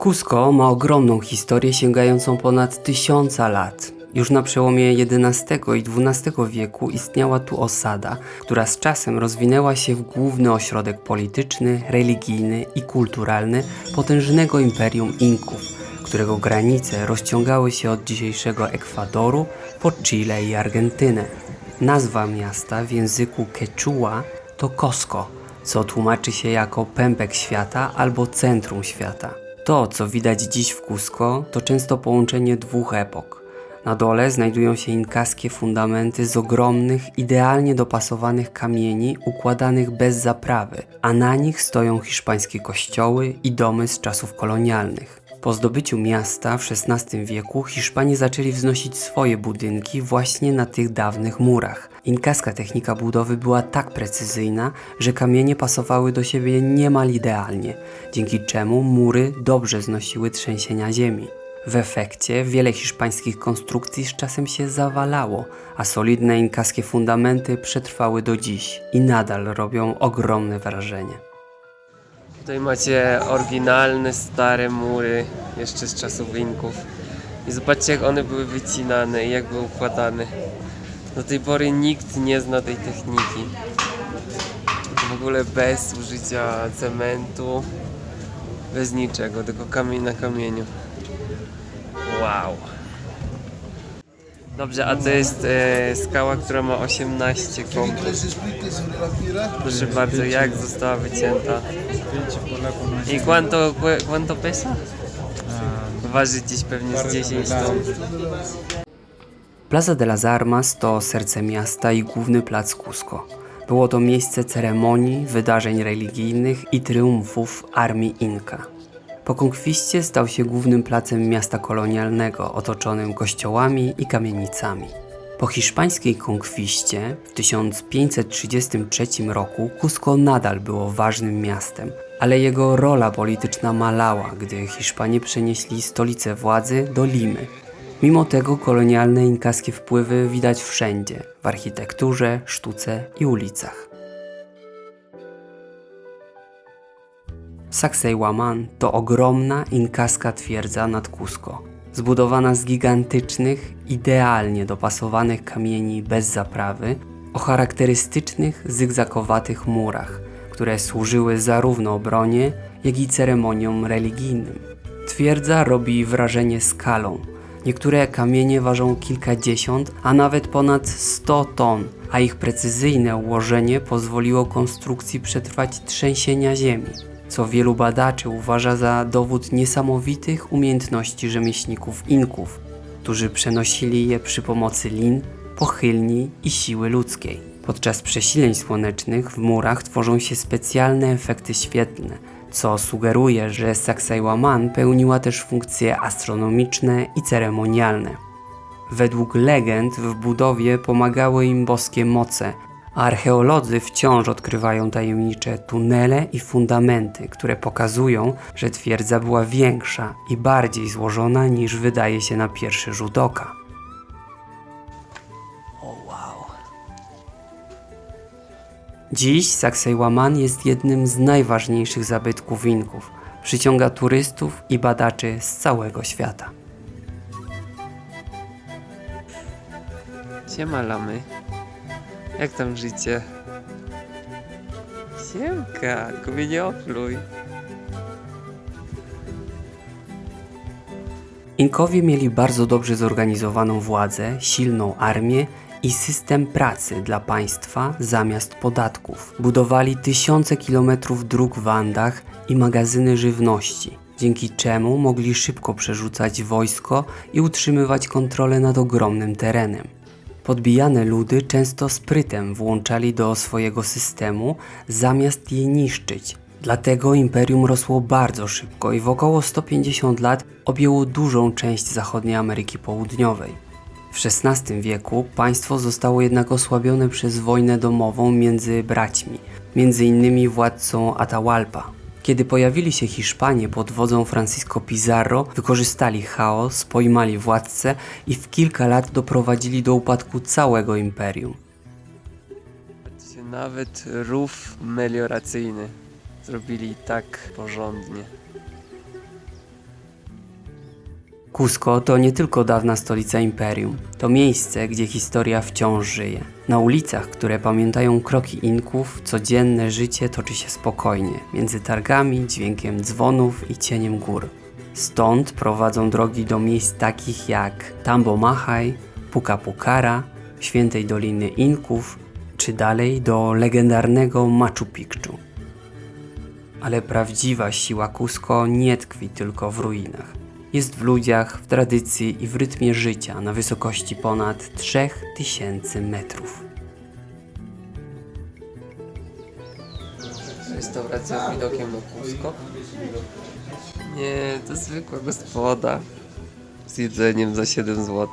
Cusco ma ogromną historię sięgającą ponad 1000 lat. Już na przełomie XI i XII wieku istniała tu osada, która z czasem rozwinęła się w główny ośrodek polityczny, religijny i kulturalny potężnego imperium Inków, którego granice rozciągały się od dzisiejszego Ekwadoru po Chile i Argentynę. Nazwa miasta w języku quechua to Cosco, co tłumaczy się jako pępek świata albo centrum świata. To, co widać dziś w Cusco, to często połączenie dwóch epok. Na dole znajdują się inkaskie fundamenty z ogromnych, idealnie dopasowanych kamieni układanych bez zaprawy, a na nich stoją hiszpańskie kościoły i domy z czasów kolonialnych. Po zdobyciu miasta w XVI wieku Hiszpanie zaczęli wznosić swoje budynki właśnie na tych dawnych murach. Inkaska technika budowy była tak precyzyjna, że kamienie pasowały do siebie niemal idealnie, dzięki czemu mury dobrze znosiły trzęsienia ziemi. W efekcie wiele hiszpańskich konstrukcji z czasem się zawalało, a solidne inkaskie fundamenty przetrwały do dziś i nadal robią ogromne wrażenie. Tutaj macie oryginalne, stare mury jeszcze z czasów Inków. I zobaczcie, jak one były wycinane i jak były układane. Do tej pory nikt nie zna tej techniki. W ogóle bez użycia cementu, bez niczego, tylko kamień na kamieniu. Wow! Dobrze, a to jest skała, która ma 18 kątów. Proszę bardzo, jak została wycięta. I cuánto pesa? Waży dziś pewnie z 10 ton. Plaza de las Armas to serce miasta i główny plac Cusco. Było to miejsce ceremonii, wydarzeń religijnych i triumfów armii Inka. Po konkwiście stał się głównym placem miasta kolonialnego, otoczonym kościołami i kamienicami. Po hiszpańskiej konkwiście w 1533 roku Cusco nadal było ważnym miastem, ale jego rola polityczna malała, gdy Hiszpanie przenieśli stolicę władzy do Limy. Mimo tego kolonialne inkaskie wpływy widać wszędzie, w architekturze, sztuce i ulicach. Sacsayhuaman to ogromna inkaska twierdza nad Cusco, zbudowana z gigantycznych, idealnie dopasowanych kamieni bez zaprawy o charakterystycznych, zygzakowatych murach, które służyły zarówno obronie, jak i ceremoniom religijnym. Twierdza robi wrażenie skalą. Niektóre kamienie ważą kilkadziesiąt, a nawet ponad 100 ton, a ich precyzyjne ułożenie pozwoliło konstrukcji przetrwać trzęsienia ziemi, co wielu badaczy uważa za dowód niesamowitych umiejętności rzemieślników Inków, którzy przenosili je przy pomocy lin, pochylni i siły ludzkiej. Podczas przesileń słonecznych w murach tworzą się specjalne efekty świetlne, co sugeruje, że Sacsayhuaman pełniła też funkcje astronomiczne i ceremonialne. Według legend w budowie pomagały im boskie moce, a archeolodzy wciąż odkrywają tajemnicze tunele i fundamenty, które pokazują, że twierdza była większa i bardziej złożona niż wydaje się na pierwszy rzut oka. Dziś Sacsayhuaman jest jednym z najważniejszych zabytków Inków. Przyciąga turystów i badaczy z całego świata. Siema lamy. Jak tam życie? Siemka, tylko mnie nie opluj. Inkowie mieli bardzo dobrze zorganizowaną władzę, silną armię i system pracy dla państwa zamiast podatków. Budowali tysiące kilometrów dróg w Andach i magazyny żywności, dzięki czemu mogli szybko przerzucać wojsko i utrzymywać kontrolę nad ogromnym terenem. Podbijane ludy często sprytem włączali do swojego systemu, zamiast je niszczyć. Dlatego imperium rosło bardzo szybko i w około 150 lat objęło dużą część zachodniej Ameryki Południowej. W XVI wieku państwo zostało jednak osłabione przez wojnę domową między braćmi, m.in. władcą Atahualpa. Kiedy pojawili się Hiszpanie pod wodzą Francisco Pizarro, wykorzystali chaos, pojmali władcę i w kilka lat doprowadzili do upadku całego imperium. Nawet rów melioracyjny zrobili tak porządnie. Cusco to nie tylko dawna stolica imperium. To miejsce, gdzie historia wciąż żyje. Na ulicach, które pamiętają kroki Inków, codzienne życie toczy się spokojnie, między targami, dźwiękiem dzwonów i cieniem gór. Stąd prowadzą drogi do miejsc takich jak Tambo Machaj, Puka Pucara, Świętej Doliny Inków, czy dalej do legendarnego Machu Picchu. Ale prawdziwa siła Cusco nie tkwi tylko w ruinach. Jest w ludziach, w tradycji i w rytmie życia na wysokości ponad 3000 metrów. Restauracja z widokiem na Cusco? Nie, to zwykła gospoda z jedzeniem za 7 zł.